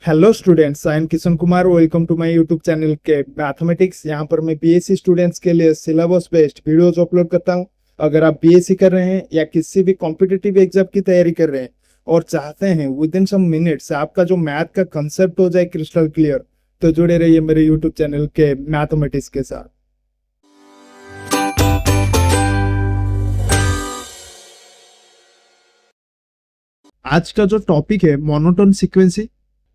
Hello students, I am Kishan Kumar. Welcome to my YouTube channel के mathematics. यहाँ पर मैं बीएससी स्टूडेंट्स के लिए सिलेबस बेस्ड वीडियोज अपलोड करता हूँ। अगर आप बीएससी कर रहे हैं या किसी भी कॉम्पिटिटिव एग्जाम की तैयारी कर रहे हैं और चाहते हैं विद इन सम मिनट्स आपका जो मैथ का कंसेप्ट हो जाए क्रिस्टल क्लियर, तो जुड़े रहिए मेरे यूट्यूब चैनल के मैथमेटिक्स के साथ। आज का जो टॉपिक है मोनोटोन सीक्वेंसी।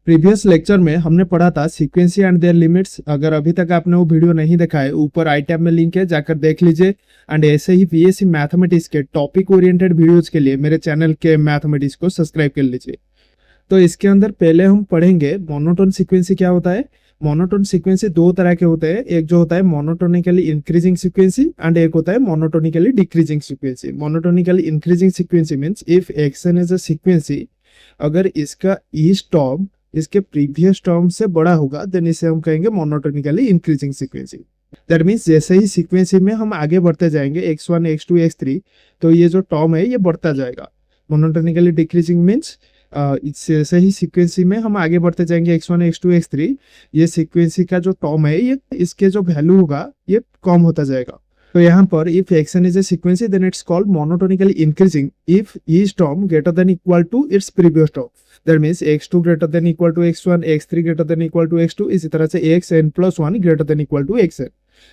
प्रीवियस लेक्चर में हमने पढ़ा था सीक्वेंसी एंड देयर लिमिट्स। अगर अभी तक आपने वो वीडियो नहीं देखा है, ऊपर आई टैब में लिंक है, जाकर देख लीजिए। एंड ऐसे ही बीएससी मैथमेटिक्स के टॉपिक ओरिएंटेड वीडियोस के लिए मेरे चैनल के मैथमेटिक्स को सब्सक्राइब कर लीजिए। तो इसके अंदर पहले हम पढ़ेंगे मोनोटोन सीक्वेंसी क्या होता है। मोनोटोन सीक्वेंसी दो तरह के होते हैं, एक जो होता है मोनोटोनिकली इंक्रीजिंग सीक्वेंसी एंड एक होता है monotonically decreasing sequence. Monotonically increasing sequence means if x n is a sequence, अगर इसका ईच टर्म इसके प्रीवियस टर्म से बड़ा होगा देन इसे हम कहेंगे monotonically increasing sequence. That means जैसे ही सीक्वेंसी में हम आगे बढ़ते जाएंगे x1 x2 x3, तो ये जो टर्म है ये बढ़ता जाएगा। मोनोटोनिकली डिक्रीजिंग मीन्स जैसे ही सीक्वेंसी में हम आगे बढ़ते जाएंगे x1 x2 x3, ये सीक्वेंसी का जो टर्म है ये इसके जो वैल्यू होगा ये कम होता जाएगा। तो यहाँ पर if x n is a sequence then it's called monotonically increasing if each term greater than equal to its previous term. That means x2 greater than equal to x1, x3 greater than equal to x2, इसी तरह से xn+1 greater than equal to xn।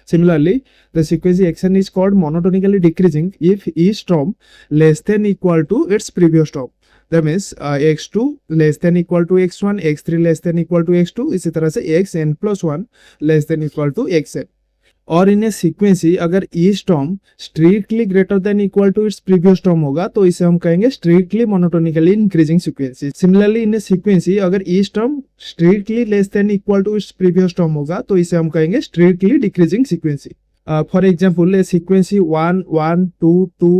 Similarly, the sequence xn is called monotonically decreasing if each term less than equal to its previous term. That means x2 less than equal to x1, x3 less than equal to x2, इसी तरह से xn+1 less than equal to xn। और इन a sequence अगर each term strictly greater than equal to its previous term होगा तो इसे हम कहेंगे strictly monotonically increasing sequence. Similarly in a sequence अगर each term strictly less than equal to its previous term होगा तो इसे हम कहेंगे strictly decreasing sequence. For example a sequence 1 1 2 2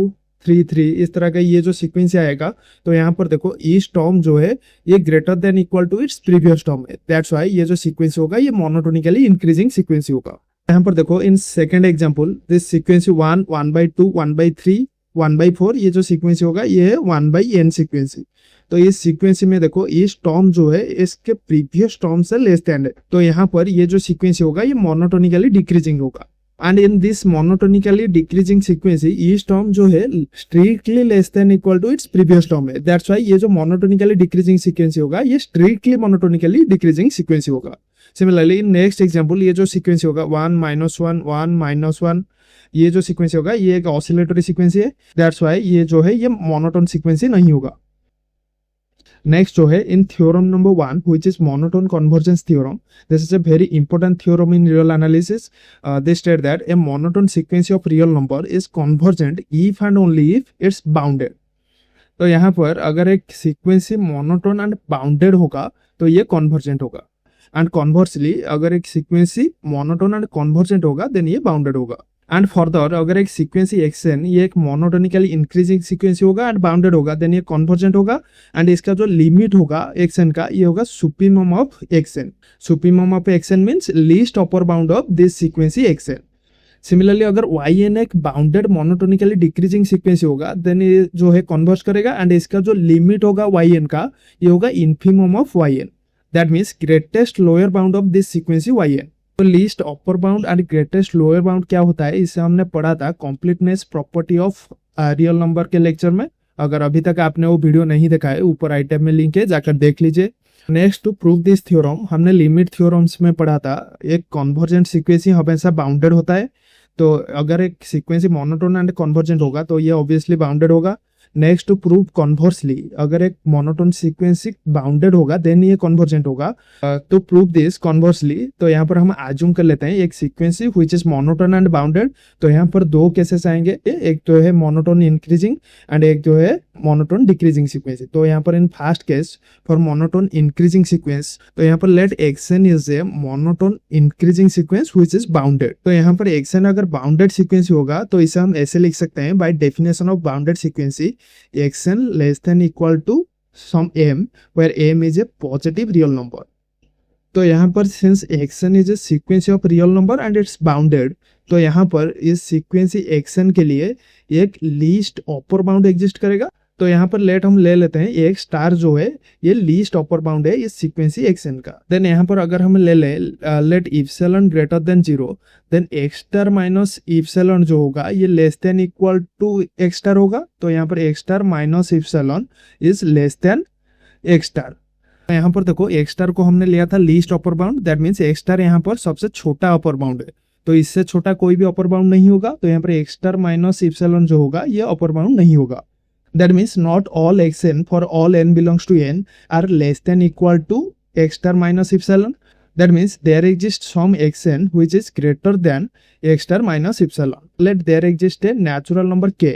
3 3 इस तरह का ये जो सीक्वेंसी आएगा, तो यहाँ पर देखो ईच टर्म जो है ये greater than equal to its previous term है। दैट्स व्हाई ये जो सीक्वेंसी होगा ये मोनोटोनिकली इंक्रीजिंग सीक्वेंसी होगा। यहाँ पर देखो in second example this sequence 1 1/2 1/3 1/4, ये जो सीक्वेंसी होगा ये है 1/n सीक्वेंसी। तो इस सीक्वेंसी में देखो इस टर्म जो है इसके प्रीवियस टर्म से लेस देन है, तो यहाँ पर ये जो सीक्वेंसी होगा ये मोनोटोनिकली डिक्रीजिंग होगा। And in this monotonically decreasing sequence each term जो है strictly less than equal to its previous term है। दैट्स व्हाई ये जो मोनोटोनिकली डिक्रीजिंग सीक्वेंसी होगा ये स्ट्रिक्टली मोनोटोनिकली डिक्रीजिंग सीक्वेंसी होगा। सिमिलरली नेक्स्ट एग्जांपल ये जो सीक्वेंसी होगा 1 -1 1 -1, ये जो सीक्वेंसी होगा ये एक ऑसिलेटरी सीक्वेंसी है। दैट्स व्हाई ये जो है ये मोनोटोन सीक्वेंसी नहीं होगा। नेक्स्ट जो है in theorem number 1 which is monotone convergence theorem, this is a very important theorem in real analysis. They state that a monotone sequence of real number is convergent if and only if it's bounded. तो यहाँ पर अगर एक सीक्वेंसी monotone and bounded होगा तो ये convergent होगा, and कॉन्वर्सली अगर एक सीक्वेंसी मोनोटोन एंड कन्वर्जेंट होगा देन ये बाउंडेड होगा। एंड फर्दर अगर एक सीक्वेंसी एक्सन ये एक मोनोटोनिकली इंक्रीजिंग सीक्वेंसी होगा एंड बाउंडेड होगा देन ये कन्वर्जेंट होगा। एंड इसका जो लिमिट होगा एक्सन का ये होगा supremum of x n. Supremum of x n means least upper bound of this sequence x n. Similarly अगर yn एक बाउंडेड मोनोटोनिकली डिक्रीजिंग सीक्वेंसी होगा देन ये जो है कन्वर्ज करेगा एंड इसका जो लिमिट होगा yn का ये होगा infimum of yn। That means greatest lower bound of this sequence yn। तो least upper bound and greatest lower bound क्या होता है इसे हमने पढ़ा था completeness property of real number के लेक्चर में। अगर अभी तक आपने वो वीडियो नहीं देखा है ऊपर आई टैब में लिंक है, जाकर देख लीजिए। Next to prove this theorem हमने लिमिट थ्योरम्स में पढ़ा था एक कन्वर्जेंट सीक्वेंसी हमेशा बाउंडेड होता है। तो अगर एक सीक्वेंसी मोनोटोन एंड कन्वर्जेंट होगा तो ये ऑब्वियसली बाउंडेड होगा। नेक्स्ट टू प्रूव कन्वर्सली अगर एक मोनोटोन सीक्वेंसी बाउंडेड होगा देन ये कन्वर्जेंट होगा। तो प्रूव दिस कन्वर्सली तो यहाँ पर हम अज्यूम कर लेते हैं एक sequence which is monotone and bounded. तो यहाँ पर दो केसेस आएंगे, एक तो है मोनोटोन इंक्रीजिंग एंड एक जो है मोनोटोन डिक्रीजिंग सीक्वेंसी। तो यहाँ पर in first case for monotone increasing sequence तो यहाँ पर let x n is a monotone increasing sequence which is bounded. तो यहाँ पर एक्सन अगर बाउंडेड सीक्वेंसी होगा तो इसे हम ऐसे लिख सकते हैं by definition of bounded sequence xn less than equal to some m where m is a positive real number। तो यहाँ पर since xn is a sequence of real number and it's bounded, तो यहाँ पर इस सीक्वेंसी xn के लिए एक लीस्ट अपर बाउंड एग्जिस्ट करेगा तो यहाँ पर लेट हम ले लेते हैं एक स्टार जो है ये लीस्ट अपर बाउंड है इस सीक्वेंसी एक्सन का। देन यहाँ पर अगर हम ले let epsilon greater than 0, then x star minus epsilon जो होगा ये less than equal to x star होगा। तो यहाँ पर x star minus epsilon is less than x star. यहाँ पर देखो एक्स स्टार को हमने लिया था least upper bound, that means x star यहाँ पर सबसे छोटा अपर बाउंड है, तो इससे छोटा कोई भी अपर बाउंड नहीं होगा। तो यहाँ पर एक्स स्टार माइनस इप्सिलॉन जो होगा ये अपर बाउंड नहीं होगा। That means not all xn for all n belongs to n are less than equal to x star minus epsilon. That means there exists some xn which is greater than x star minus epsilon. Let there exist a natural number k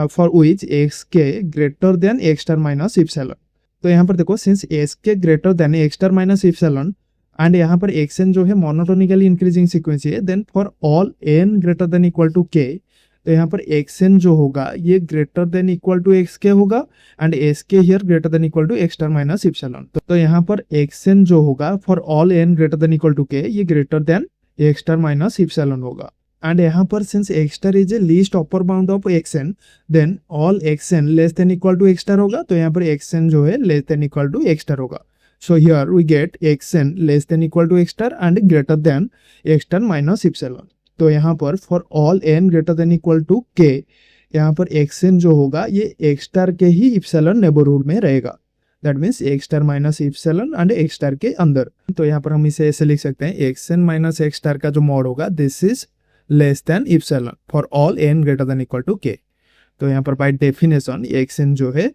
for which xk greater than x star minus epsilon. तो यहाँ पर देखो since xk greater than x star minus epsilon and यहाँ पर xn जो है monotonically increasing sequence है, then for all n greater than equal to k तो यहाँ पर xn जो होगा ये greater than equal to xk होगा and xk here greater than equal to x star minus epsilon. तो यहाँ पर xn जो होगा for all n greater than equal to k ये greater than x star minus epsilon होगा। And यहाँ पर since x star is a least upper bound of xn then all xn less than equal to x star होगा। तो यहाँ पर xn जो है less than equal to x star होगा। So here we get xn less than equal to x star and greater than x star minus epsilon. तो यहाँ पर for all n greater than equal to k यहाँ पर xn जो होगा ये x star के ही इप्सिलॉन नेबरहुड में रहेगा। That means x star minus epsilon and x star के अंदर। तो यहाँ पर हम इसे ऐसे लिख सकते हैं xn माइनस x स्टार का जो मॉड होगा this is less than epsilon for all n greater than equal to k। तो यहाँ पर बाय डेफिनेशन xn जो है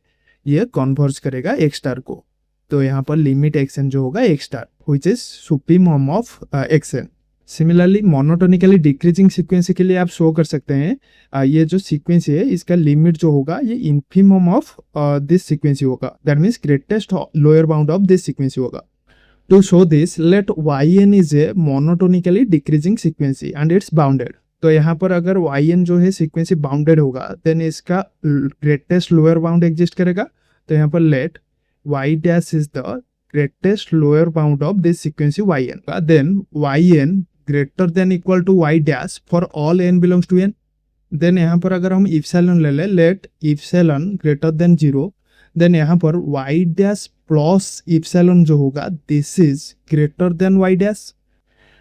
ये कन्वर्ज करेगा x स्टार को। तो यहाँ पर लिमिट xn जो होगा x star which is supremum of xn। Similarly monotonically decreasing sequence के लिए आप शो कर सकते हैं ये जो सीक्वेंस है इसका लिमिट जो होगा ये इन्फिमम ऑफ दिस सीक्वेंस होगा। That means greatest lower bound of this sequence होगा। To show this let yn is a monotonically decreasing sequence and it's bounded. तो यहाँ पर अगर yn जो है सीक्वेंसी बाउंडेड होगा देन इसका ग्रेटेस्ट लोअर बाउंड एग्जिस्ट करेगा। तो यहाँ पर let y dash is the greatest lower bound of this sequence yn, then yn greater than equal to y dash for all n belongs to n। then यहाँ पर अगर हम epsilon ले ले let epsilon greater than 0, then यहाँ पर y dash plus epsilon जो होगा this is greater than y dash।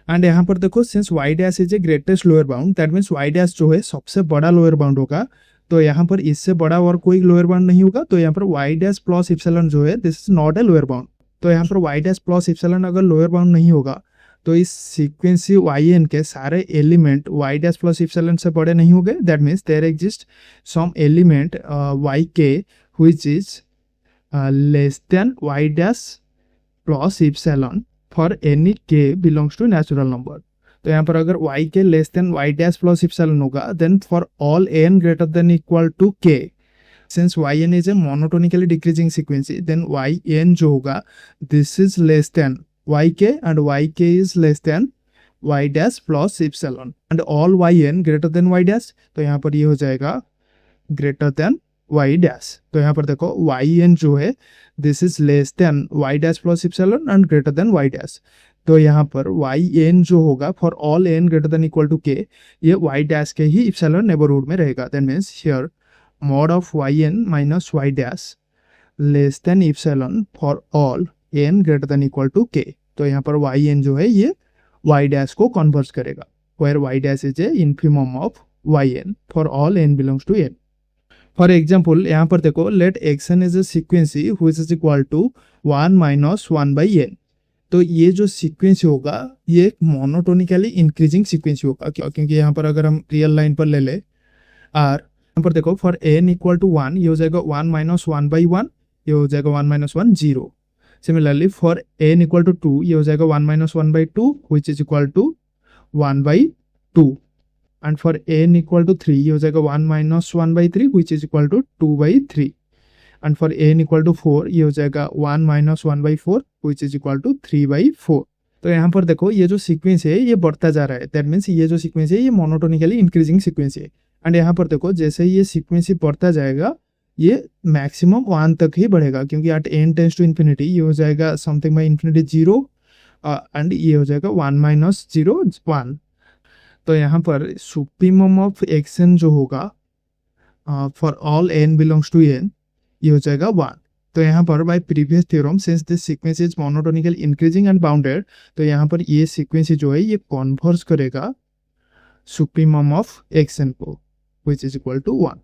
And यहाँ पर देखो since y dash is a greatest lower bound that means y dash जो है सबसे बड़ा लोअर बाउंड होगा। तो यहाँ पर इससे बड़ा और कोई लोअर बाउंड नहीं होगा। तो यहाँ पर y dash plus इप्सिलॉन जो है this is not a lower bound. तो यहाँ पर y डैश प्लस इप्सिलॉन अगर लोअर बाउंड नहीं होगा तो इस सीक्वेंसी yn के सारे element y dash plus epsilon से बड़े नहीं होंगे। That means there exist some element yk which is less than y dash plus epsilon for any k belongs to natural number. तो यहाँ पर अगर yk less than y dash plus epsilon होगा then for all n greater than equal to k since yn is a monotonically decreasing sequence then yn जो होगा this is less than yk and yk is less than y dash plus epsilon and all yn greater than y dash। तो यहाँ पर ये हो जाएगा greater than y dash। तो यहाँ पर देखो yn जो है this is less than y dash plus epsilon and greater than y dash। तो यहाँ पर yn जो होगा for all n greater than equal to k ये y dash के ही epsilon नेबरहुड में रहेगा। that means here mod of yn minus y dash less than epsilon for all n greater than equal to k। तो यहाँ पर yn जो है ये y dash को कन्वर्ट करेगा where y dash is a infimum of yn for all n belongs to n। For example यहाँ पर देखो let xn is a sequence which is equal to 1 minus 1 by n। तो ये जो sequence होगा ये एक मोनोटोनिकली इंक्रीजिंग सीक्वेंस होगा क्योंकि यहाँ पर अगर हम रियल लाइन पर ले ले आर यहाँ पर देखो फॉर n इक्वल टू 1 ये हो जाएगा 1 माइनस 1 बाई 1, ये हो जाएगा 1 minus 1 0। Similarly for n equal to 2 ये हो जाएगा 1 minus 1 by 2 which is equal to 1 by 2 and for n equal to 3 ये हो जाएगा 1 minus 1 by 3 which is equal to 2 by 3 and for n equal to 4 ये हो जाएगा 1 minus 1 by 4 which is equal to 3 by 4। तो यहाँ पर देखो ये जो सीक्वेंस है ये बढ़ता जा रहा है। दैट मीन्स ये जो सीक्वेंस है ये मोनोटोनिकली इंक्रीजिंग सीक्वेंस है। एंड यहाँ पर देखो जैसे ये सीक्वेंस बढ़ता जाएगा ये मैक्सिमम 1 तक ही बढ़ेगा क्योंकि at n tends to infinity ये हो जाएगा समथिंग बाई इन्फिनिटी 0 एंड ये हो जाएगा 1 माइनस 0 1। तो यहाँ पर सुप्रीमम ऑफ xn जो होगा for all n belongs to n ये हो जाएगा 1। तो यहाँ पर by previous theorem since this sequence is monotonically increasing and bounded, तो यहाँ पर ये सीक्वेंस जो है ये कन्वर्ज करेगा सुप्रीमम ऑफ xn को which is equal to 1।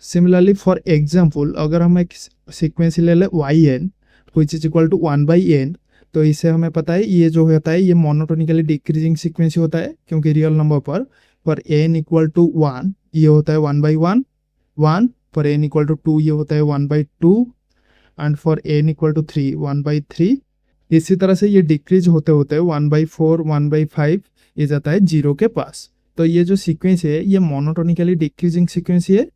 Similarly for example अगर हम एक सीक्वेंस ले ले yn which is equal to 1/n, तो इससे हमें पता है ये जो होता है ये मोनोटोनिकली डिक्रीजिंग सीक्वेंस होता है, क्योंकि रियल नंबर पर n इक्वल टू 1 ये होता है 1/1, 1 पर n इक्वल टू 2 ये होता है 1/2 and for n equal to 3 1/3। इसी तरह से ये डिक्रीज होते होते 1/4 1/5 ये जाता है 0 के पास। तो ये जो सीक्वेंस है ये मोनोटोनिकली डिक्रीजिंग सीक्वेंस है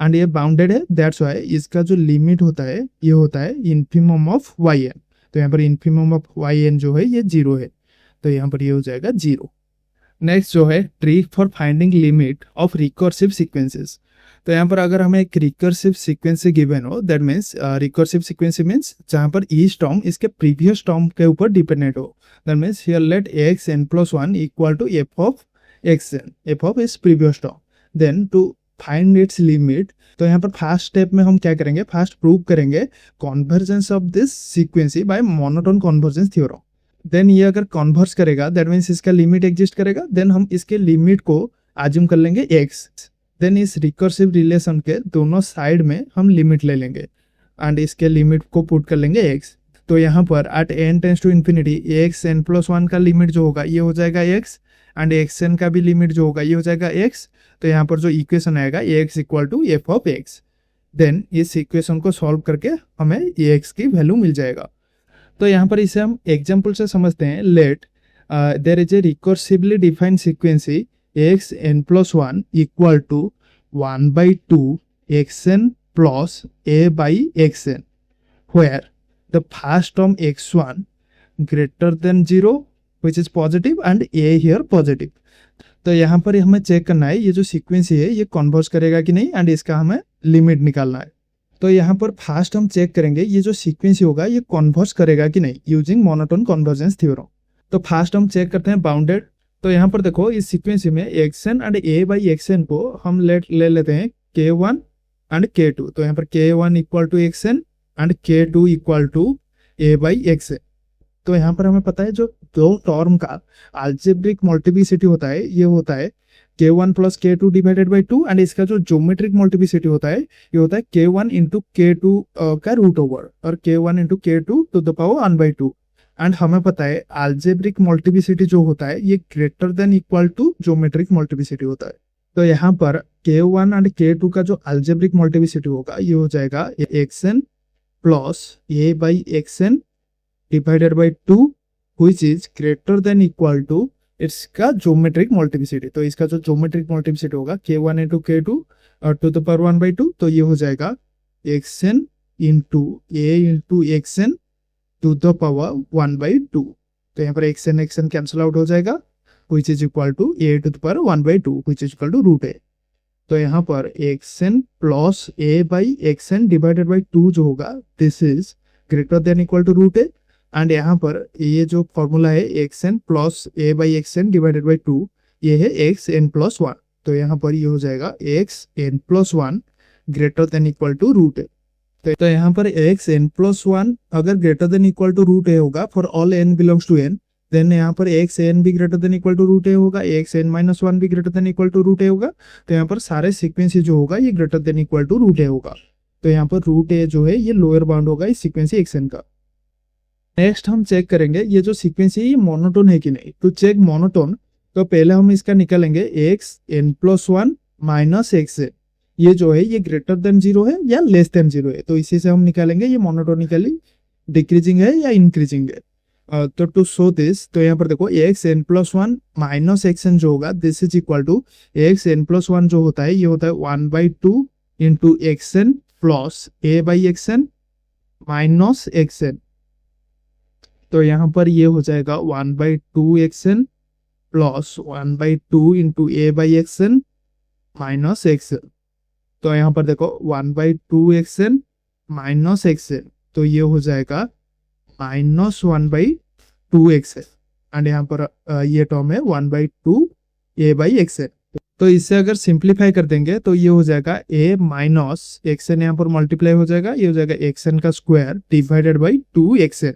एंड ये बाउंडेड है, दैट्स वाई इसका जो लिमिट होता है ये होता है इन्फिमम ऑफ yn। तो यहाँ पर इन्फिमम ऑफ yn जो है ये 0 है, तो यहाँ पर ये हो जाएगा 0। नेक्स्ट जो है trick for finding limit of recursive sequences. तो यहाँ पर अगर हमें एक रिकर्सिव सीक्वेंस गिवन हो, that means recursive sequence means जहाँ पर ईच टर्म इसके प्रीवियस टर्म के ऊपर डिपेंडेंट हो, that means here let xn+1 equal to f of xn, f of इस previous term. Then to find its limit, तो यहाँ पर फर्स्ट स्टेप में हम क्या करेंगे, फर्स्ट प्रूव करेंगे convergence of this sequence by monotone convergence theorem. Then ये अगर कन्वर्ज करेगा दैट मीन्स इसका लिमिट एग्जिस्ट करेगा, देन हम इसके लिमिट को आज्यूम कर लेंगे x। देन इस रिकर्सिव रिलेशन के दोनों साइड में हम लिमिट ले लेंगे एंड इसके लिमिट को पुट कर लेंगे x। तो यहाँ पर at n tends to infinity xn+1 का लिमिट जो होगा ये हो जाएगा x एंड xn का भी लिमिट जो होगा ये हो जाएगा x। तो यहाँ पर जो इक्वेशन आएगा x equal to f of x। Then इस इक्वेशन को सॉल्व करके हमें x की वैल्यू मिल जाएगा। तो यहाँ पर इसे हम एग्जाम्पल से समझते हैं। Let there is a recursively defined sequence xn+1 equal to 1/2 xn plus a/xn where the first term x1 greater than 0 which is positive and a here positive। तो यहाँ पर हमें चेक करना है ये जो सीक्वेंस है ये कन्वर्ज करेगा कि नहीं एंड इसका हमें लिमिट निकालना है। तो यहाँ पर फर्स्ट हम चेक करेंगे ये जो सीक्वेंस होगा ये कन्वर्ज करेगा कि नहीं यूजिंग मोनोटोन कन्वर्जेंस थ्योरम। तो फर्स्ट हम चेक करते हैं बाउंडेड। तो यहाँ पर देखो इस सीक्वेंस में xn एंड a/xn को हम ले लेते हैं k1 एंड k2। तो यहाँ पर k1 equal to xn and k2 equal to a/xn। तो यहाँ पर हमें पता है जो दो टर्म का अलजेब्रिक मल्टीप्लिसिटी होता है ये होता है k1 plus k2 divided by 2 and इसका जो ज्योमेट्रिक मल्टीप्लिसिटी होता है ये होता है k1 इंटू k2 का रूट ओवर और k1 into k2 to the power 1/2। And हमें पता है अलजेब्रिक मल्टीप्लिसिटी जो होता है ये greater than equal to geometric multiplicity होता है। तो यहाँ पर k1 एंड k2 का जो अलजेब्रिक मल्टीप्लिसिटी होगा ये हो जाएगा xn plus a/xn divided by 2 which is greater than equal to इसका ज्योमेट्रिक मल्टीप्लिसिटी। तो इसका जो ज्योमेट्रिक मल्टीप्लिसिटी होगा k1 इंटू k2 और टू द पावर 1/2, तो ये हो जाएगा xn into a into xn to the power 1/2। तो यहाँ पर xn कैंसिल आउट हो जाएगा which is equal to a to the power 1/2 which is equal to root a। तो यहाँ पर xn plus a/xn divided by 2 जो होगा this is greater than equal to root a and यहाँ पर ये जो फॉर्मूला है xn plus a/xn divided by 2 ये है xn+1। तो यहाँ पर ये हो जाएगा xn+1 greater than equal to root a। तो यहाँ पर xn+1 अगर greater than equal to root a होगा for all n belongs to n, then यहाँ पर xn भी greater than equal to root a होगा, xn-1 भी greater than equal to root a होगा। तो यहाँ पर सारे सीक्वेंस जो होगा ये greater than equal to root a होगा। तो यहाँ पर रूट a जो है ये लोअर बाउंड होगा इस सीक्वेंसी xn का। नेक्स्ट हम चेक करेंगे ये जो सीक्वेंस है ये मोनोटोन है कि नहीं। तो चेक मोनोटोन, तो पहले हम इसका निकालेंगे xn+1 माइनस xn, ये जो है ये ग्रेटर देन 0 है या लेस देन 0 है। तो इसी से हम निकालेंगे ये मोनोटोनिकली डिक्रीजिंग है या इंक्रीजिंग है। तो टू शो दिस, तो यहाँ पर देखो xn+1 माइनस xn जो होगा this is equal to xn+1 जो होता है ये होता है 1/2 into xn plus a/xn minus xn। तो यहाँ पर ये हो जाएगा 1/2 xn plus 1/2 into a/xn minus xn। तो यहाँ पर देखो 1/2 xn माइनस xn, तो ये हो जाएगा माइनस 1/2 xn एंड यहाँ पर ये टर्म है 1/2 a/xn। तो इससे अगर सिंप्लीफाई कर देंगे तो ये हो जाएगा a माइनस एक्सन, यहाँ पर मल्टीप्लाई हो जाएगा, ये हो जाएगा एक्सन का square divided by 2xn।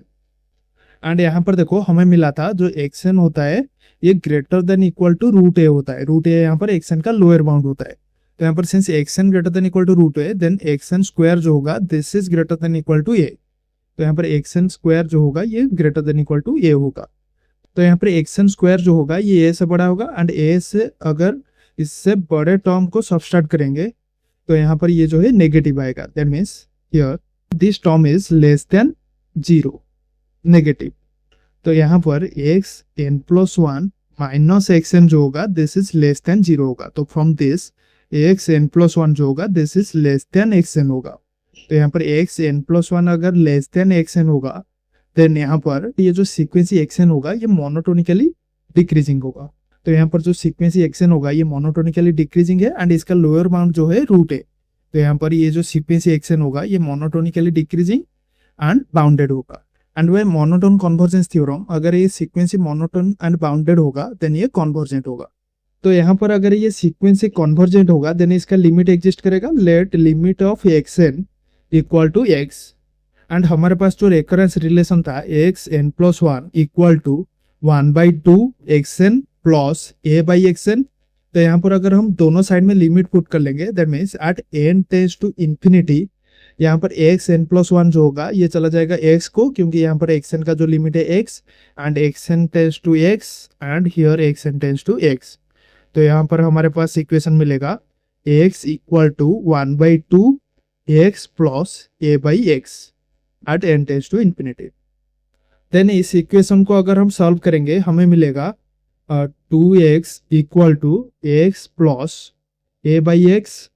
And यहाँ पर देखो हमें मिला था जो एक्सन होता है ये greater than equal to root a होता है। रूट ए यहाँ पर एक्सन का लोअर बाउंड होता है। तो यहाँ पर since x n greater than equal to root a, then x n square जो होगा this is greater than equal to a. तो यहाँ पर एक्सन स्क्वायर जो होगा ये greater than equal to a होगा। तो यहाँ पर एक्सन स्क्वायर जो होगा ये ए से बड़ा होगा, एंड ए से अगर इससे बड़े टर्म को सबट्रैक्ट करेंगे तो यहाँ पर ये जो है नेगेटिव आएगा। That means here this term is less than 0, negative. तो यहाँ पर x n plus 1 minus x n जो होगा दिस इज लेस देन 0 होगा। तो from this x n plus 1 जो होगा this is less than x n होगा। तो यहाँ पर एक्स एन प्लस 1 अगर लेस देन एक्स एन होगा देन यहाँ पर ये जो सीक्वेंसी एक्स एन होगा ये मोनोटोनिकली डिक्रीजिंग होगा। तो यहाँ पर जो सीक्वेंसी एक्सन होगा ये मोनोटोनिकली डिक्रीजिंग है, एंड इसका लोअर बाउंड जो है रूट है। तो यहाँ पर ये जो सीक्वेंसी एक्सन होगा ये मोनोटोनिकली डिक्रीजिंग एंड बाउंडेड होगा। And by monotone convergence theorem, अगर ये सीक्वेंसी मोनोटोन एंड बाउंडेड होगा देन ये कन्वर्जेंट होगा। तो यहाँ पर अगर ये सीक्वेंसी कन्वर्जेंट होगा देन इसका लिमिट एग्जिस्ट करेगा, let limit of x n equal to x. And हमारे पास जो रेकरेंस रिलेशन था x n plus 1 equal to 1/2 x n plus a by x n. तो यहाँ पर अगर हम दोनों साइड में लिमिट पुट कर लेंगे that means at n tends to infinity, यहाँ पर एक्स एन प्लस 1 जो होगा ये चला जाएगा एक्स को, क्योंकि यहाँ पर एक्सन का जो लिमिट है x, and x n tends to x and here x n tends to x. तो यहाँ पर हमारे पास इक्वेशन मिलेगा x equal to 1/2 x plus a by x at n tends to infinity. Then इस इक्वेशन को अगर हम सॉल्व करेंगे हमें मिलेगा 2x equal to x plus a by x.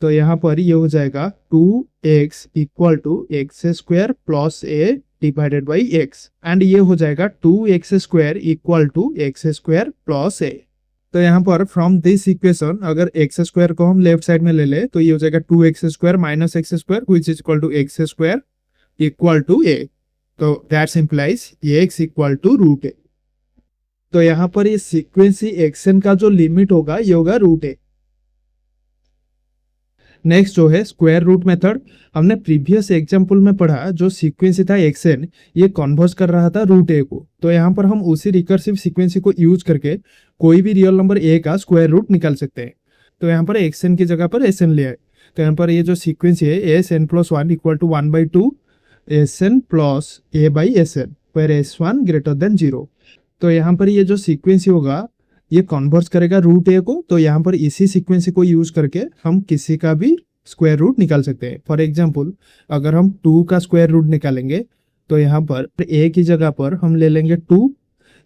तो यहाँ पर ये हो जाएगा 2x equal to x square plus a divided by x, and ये हो जाएगा 2x square equal to x square plus a. तो यहाँ पर फ्रॉम दिस इक्वेशन अगर एक्स स्क्वायर को हम लेफ्ट साइड में ले ले तो ये हो जाएगा 2x square minus x square which is equal to x square equal to a. तो that's implies x equal to root a. तो यहाँ पर ये सीक्वेंसी एक्सन का जो लिमिट होगा ये होगा रूट ए। नेक्स्ट जो है स्क्वायर रूट मेथड, हमने प्रीवियस एग्जांपल में पढ़ा जो सीक्वेंसी था एक्सन ये कन्वर्ज कर रहा था रूट ए को। तो यहाँ पर हम उसी रिकर्सिव सीक्वेंसी को यूज करके कोई भी रियल नंबर ए का स्क्वायर रूट निकाल सकते हैं। तो यहाँ पर एक्सन की जगह पर एस एन ले आए। तो यहाँ पर ये जो सीक्वेंसी है s n plus 1 equal to 1/2 s n plus a by s n where S1 greater than 0। तो यहाँ पर ये जो सीक्वेंसी होगा ये कन्वर्ज करेगा रूट ए को। तो यहाँ पर इसी सीक्वेंसी को यूज करके हम किसी का भी स्क्वायर रूट निकाल सकते हैं। फॉर एग्जांपल अगर हम 2 का स्क्वायर रूट निकालेंगे तो यहाँ पर ए की जगह पर हम ले लेंगे 2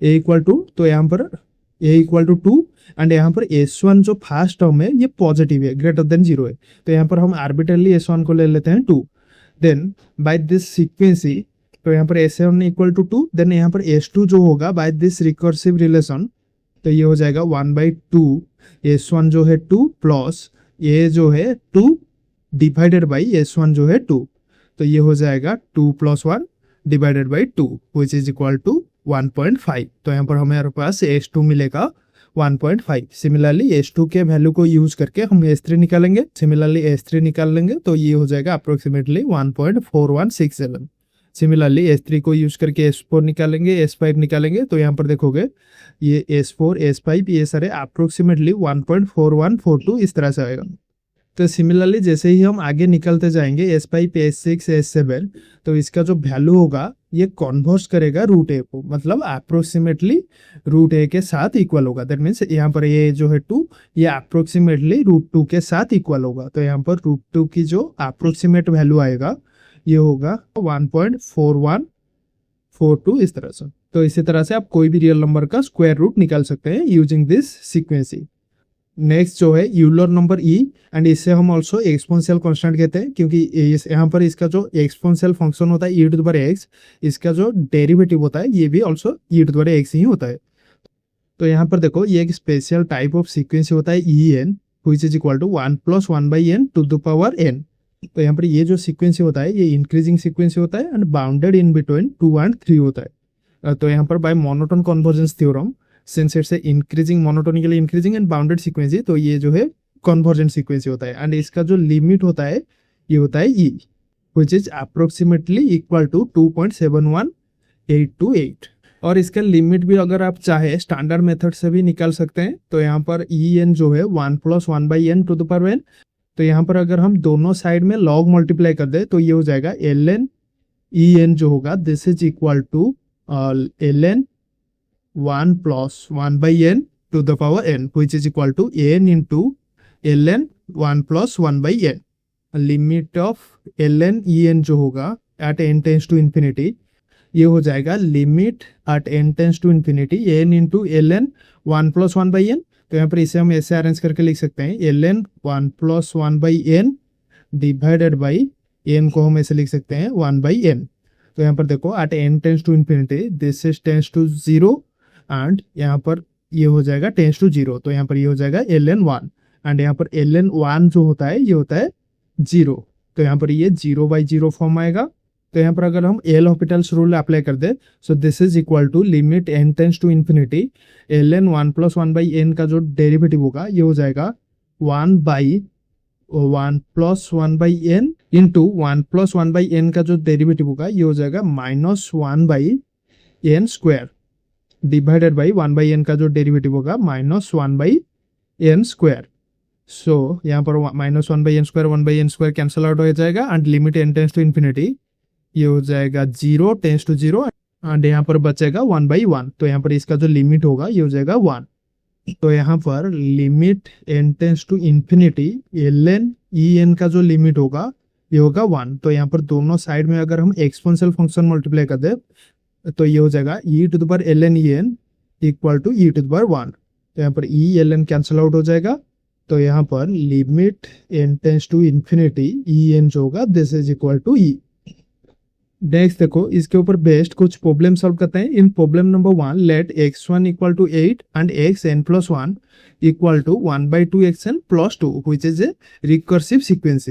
ए इक्वल टू, तो यहाँ पर ए इक्वल टू 2 एंड यहाँ पर S1 जो फर्स्ट टर्म है ये पॉजिटिव है, ग्रेटर देन 0 है। तो यहाँ पर हम आर्बिट्रली S1 को ले लेते हैं 2। देन बाय दिस सीक्वेंसी तो यहाँ पर S1 इक्वल टू 2, देन यहाँ पर S2 जो होगा बाय दिस रिकर्सिव रिलेशन तो ये हो जाएगा 1/2 S1 जो है 2 प्लस ए जो है 2 डिवाइडेड बाई S1 जो है 2। तो ये हो जाएगा 2 + 1 divided by 2 which is equal to 1.5। तो यहाँ पर हमारे पास S2 मिलेगा 1.5। सिमिलरली S2 के वैल्यू को यूज करके हम S3 निकालेंगे। सिमिलरली S3 निकाल लेंगे तो ये हो जाएगा अप्रोक्सीमेटली 1.4167। सिमिलरली S3 को यूज करके S4 निकालेंगे, S5 निकालेंगे तो यहाँ पर देखोगे ये S4 S5 ये सारे अप्रोक्सीमेटली 1.4142 इस तरह से आएगा। तो सिमिलरली जैसे ही हम आगे निकलते जाएंगे S5 S6 S7 तो इसका जो वैल्यू होगा ये कन्वर्ज करेगा रूट ए को, मतलब अप्रोक्सीमेटली रूट ए के साथ इक्वल होगा। दैट मीन्स यहाँ पर ये जो है 2 ये अप्रोक्सीमेटली √2 के साथ इक्वल होगा। तो यहाँ पर √2 की जो अप्रोक्सीमेट वैल्यू आएगा ये होगा 1.4142 इस तरह से। तो इसी तरह से आप कोई भी रियल नंबर का स्क्वायर रूट निकाल सकते हैं यूजिंग दिस सीक्वेंसी। नेक्स्ट जो है यूलर नंबर ई, एंड इससे हम ऑल्सो एक्सपोनेंशियल कांस्टेंट कहते हैं क्योंकि यहाँ पर इसका जो एक्सपोनेंशियल फंक्शन होता है e⁻x, इसका जो डेरिवेटिव होता है ये भी ऑल्सो e⁻x ही होता है। तो यहाँ पर देखो ये एक स्पेशल टाइप ऑफ सीक्वेंसी होता है en which is equal to 1 + 1/n to the power n। तो यहाँ पर ये जो सीक्वेंसी होता है ये इंक्रीजिंग सीक्वेंसी होता है एंड बाउंडेड इन बिटवीन 2 और 3 होता है। तो यहाँ पर by monotone convergence theorem since it's increasing monotonically increasing and bounded sequence, तो ये जो है कन्वर्जेंट सीक्वेंसी होता है। एंड इसका जो लिमिट होता है ये होता है e, which is approximately equal to 2.71828। और इसका लिमिट भी अगर आप चाहे स्टैंडर्ड मेथड से भी निकाल सकते हैं। तो यहाँ पर ई एन जो है 1 + 1/n², तो यहाँ पर अगर हम दोनों साइड में लॉग मल्टीप्लाई कर दे तो ये हो जाएगा ln ई एन जो होगा this is equal to ln 1 + 1/n² which is equal to n into ln 1 + 1/n। Limit of ln e n जो होगा at n tends to infinity, ये हो जाएगा limit at n tends to infinity n into ln 1 + 1/n। तो यहाँ पर इसे हम ऐसे अरेंज करके लिख सकते हैं ln 1 + 1/n divided by n को हम ऐसे लिख सकते हैं 1/n। तो यहाँ पर देखो at n tends to infinity this is tends to 0 and यहाँ पर ये हो जाएगा टेंस टू 0, तो यहाँ पर ये हो जाएगा ln 1 एंड यहाँ पर ln 1 जो होता है ये होता है 0, तो यहाँ पर ये 0/0 फॉर्म आएगा। तो यहाँ पर अगर हम एल हॉस्पिटल्स रूल अप्लाई कर दे so this is equal to limit n tends to infinity ln 1 + 1/n का जो डेरिवेटिव होगा ये हो जाएगा 1/1 + 1/n इंटू 1 + 1/n का जो डेरिवेटिव होगा ये हो जाएगा -1/n² डिवाइडेड बाई 1/n का जो डेरिवेटिव होगा -1/n²। सो यहाँ पर -1/n² 1/n² कैंसल आउट हो जाएगा and limit n tends to infinity ये हो जाएगा 0 टेंस टू 0 एंड यहाँ पर बचेगा 1/1। तो यहाँ पर इसका जो लिमिट होगा ये हो जाएगा 1। तो यहाँ पर limit n tends to infinity ln e n का जो लिमिट होगा ये होगा 1। तो यहाँ पर दोनों साइड में अगर हम एक्सपोनेंशियल फंक्शन मल्टीप्लाई कर दे तो ये हो जाएगा e⁻ln E N equal to e⁻1। तो यहाँ पर ई ln कैंसल आउट हो जाएगा। तो यहाँ पर limit n tends to infinity e n जो होगा this is equal to e. Next देखो इसके ऊपर बेस्ड कुछ प्रॉब्लम सॉल्व करते हैं। In problem number 1 let x1 equal to 8 and xn + 1 equal to 1/2xn + 2 which is a recursive sequence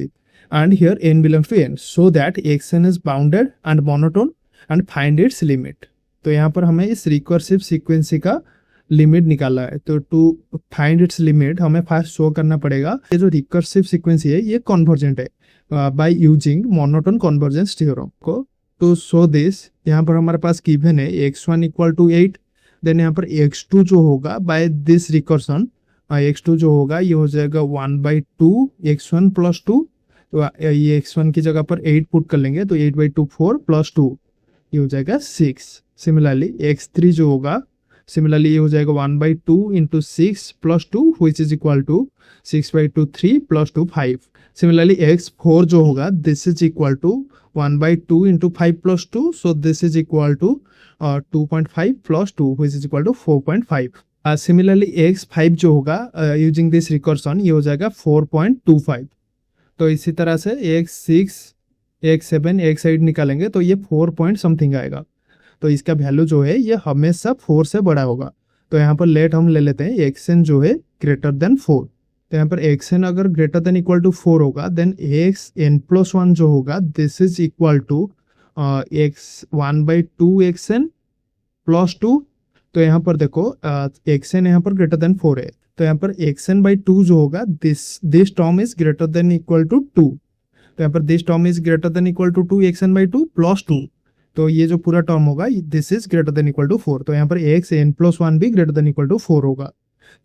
and here n belongs to n so that xn is bounded and monotone and find its limit। तो यहाँ पर हमें इस recursive सीक्वेंसी का limit निकालना है। तो to find its limit हमें फर्स्ट शो करना पड़ेगा ये जो रिकर्सिव सीक्वेंसी है ये कन्वर्जेंट है by using monotone convergence theorem को। टू शो दिस यहाँ पर हमारे पास गिवन है x1 इक्वल टू 8, देन यहाँ पर x2 जो होगा बाय दिस रिकर्सन x2 जो होगा ये हो जाएगा 1/2x1 + 2। तो ये x1 की जगह पर 8 पुट कर लेंगे तो 8/2 4 + 2 ये हो जाएगा 6। सिमिलरली x3 जो होगा सिमिलरली ये हो जाएगा 1/2 × 6 + 2 which is equal to 6/2 3 + 2 5। Similarly x4 जो होगा this is equal to 1/2 × 5 + 2 so this is equal to 2.5 + 2 which is equal to 4.5। Similarly x5 जो होगा यूजिंग दिस रिकर्सन ये हो जाएगा 4.25। तो इसी तरह से x6 x7 x8 निकालेंगे तो ये 4 पॉइंट समथिंग आएगा। तो इसका वैल्यू जो है ये हमेशा 4 से बड़ा होगा। तो यहाँ पर लेट हम ले लेते हैं xn जो है ग्रेटर देन 4। तो यहाँ पर xn अगर ग्रेटर देन इक्वल टू 4 होगा देन xn + 1 जो होगा this is equal to x1/2xn + 2। तो यहाँ पर देखो xn यहाँ पर ग्रेटर देन 4 है तो यहाँ पर xn/2 जो होगा this term is greater than equal to 2। तो यहाँ पर this term is greater than equal to 2 xn/2 + 2। तो ये जो पूरा टर्म होगा this is greater than equal to 4। तो यहाँ पर xn + 1 भी ग्रेटर देन इक्वल टू 4 होगा।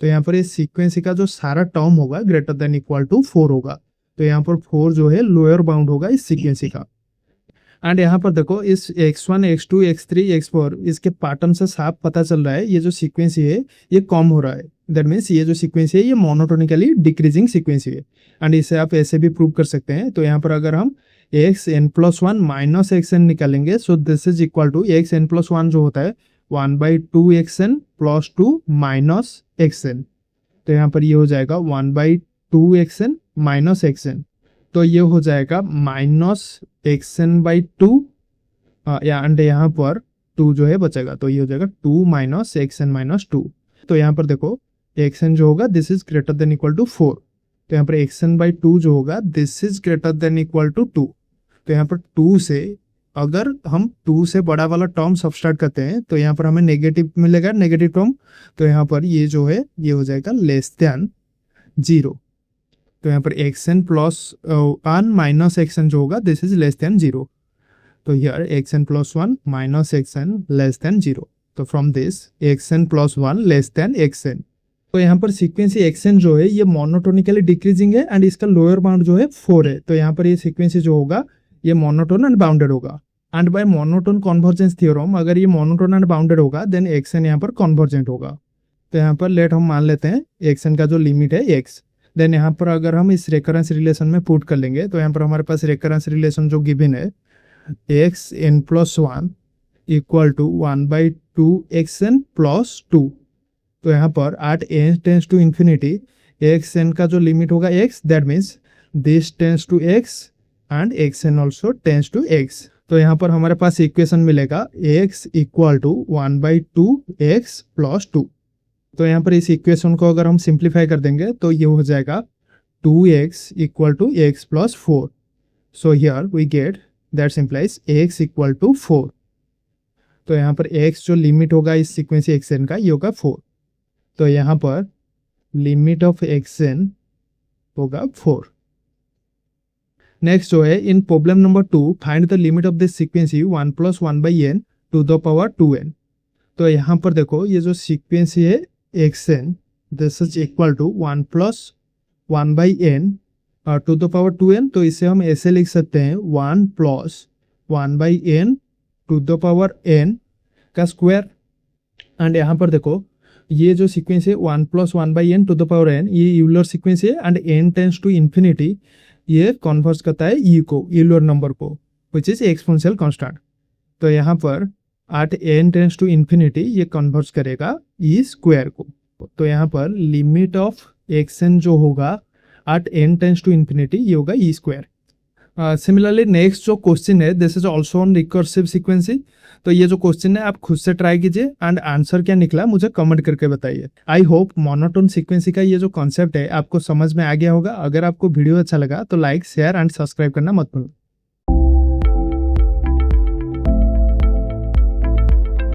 तो यहाँ पर इस सीक्वेंसी का जो सारा टर्म होगा ग्रेटर देन इक्वल टू 4 होगा। तो यहाँ पर 4 जो है लोअर बाउंड होगा इस सीक्वेंसी का। एंड यहाँ पर देखो इस x1 x2 x3 x4 इसके पैटर्न से साफ पता चल रहा है ये जो सीक्वेंसी है ये कम हो रहा है। दैट मीन्स ये जो सीक्वेंसी है ये मोनोटोनिकली डिक्रीजिंग सीक्वेंसी है एंड इसे आप ऐसे भी प्रूव कर सकते हैं। तो यहाँ पर अगर हम xn + 1 - xn निकालेंगे so this is equal to xn + 1 जो होता है 1/2xn + 2 - xn। तो यहाँ पर ये हो जाएगा 1/2xn - xn। तो ये हो जाएगा -xn/2 एंड यहाँ पर 2 जो है बचेगा तो ये हो जाएगा 2 - xn - 2। तो यहाँ पर देखो xn जो होगा this is greater than equal to 4। तो यहाँ पर xn/2 जो होगा this is greater than equal to 2। तो यहाँ पर 2 से अगर हम 2 से बड़ा वाला टर्म सबस्ट्रैक्ट करते हैं तो यहाँ पर हमें नेगेटिव मिलेगा, नेगेटिव टर्म। तो यहाँ पर ये जो है ये हो जाएगा लेस देन 0। तो यहाँ पर xn प्लस 1 माइनस xn जो होगा दिस इज लेस देन 0। तो here xn plus 1 minus xn less than 0। तो from this xn plus 1 less than xn। तो यहाँ पर सीक्वेंसी xn जो है ये मोनोटोनिकली डिक्रीजिंग है एंड इसका लोअर बाउंड जो है 4 है। तो यहाँ पर ये सीक्वेंसी जो होगा ये मोनोटोन एंड बाउंडेड होगा। And by monotone convergence theorem अगर ये मोनोटोन एंड बाउंडेड होगा देन xn यहाँ पर कन्वर्जेंट होगा। तो यहाँ पर लेट हम मान लेते हैं xn का जो लिमिट है x। देन यहाँ पर अगर हम इस रेकरेंस रिलेशन में पुट कर लेंगे तो यहाँ पर हमारे पास रेकरेंस रिलेशन जो गिवन है xn plus 1 equal to 1/2 xn plus 2। तो यहाँ पर at n tends to infinity xn का जो लिमिट होगा x, that means this tends to x and xn also tends to x। तो यहाँ पर हमारे पास इक्वेशन मिलेगा x equal to 1/2 x plus 2। तो यहाँ पर इस इक्वेशन को अगर हम सिंप्लीफाई कर देंगे तो ये हो जाएगा 2x equal to x plus 4। So here we get that simplifies x equal to 4। तो यहाँ पर x जो लिमिट होगा इस सीक्वेंसी xn का ये होगा 4। तो यहाँ पर लिमिट ऑफ xn होगा 4। नेक्स्ट जो है in problem number 2 find the limit of this sequence 1 plus 1/n to the power 2n। तो यहाँ पर देखो ये जो सीक्वेंसी है xn this is equal to 1 plus 1/n to the power 2n। तो इसे हम ऐसे लिख सकते हैं 1 plus 1/n to the power n का स्क्वायर। एंड यहाँ पर देखो ये जो सीक्वेंस है 1 plus 1/n to the power n ये यूलर सीक्वेंस है and n tends to infinity ये कन्वर्ट करता है e को, यूलर नंबर को, विच इज एक्सपोनेंशियल कांस्टेंट। तो यहाँ पर at n tends to infinity ये कन्वर्ट करेगा e स्क्वायर को। तो यहाँ पर लिमिट ऑफ xn जो होगा at n tends to infinity ये होगा e स्क्वायर। सिमिलरली नेक्स्ट जो क्वेश्चन है this is also on recursive sequence. तो ये जो क्वेश्चन है आप खुद से ट्राई कीजिए एंड आंसर क्या निकला मुझे कमेंट करके बताइए। आई होप मोनोटोन सीक्वेंसी का ये जो कॉन्सेप्ट है आपको समझ में आ गया होगा। अगर आपको वीडियो अच्छा लगा तो लाइक शेयर एंड सब्सक्राइब करना मत भूलना।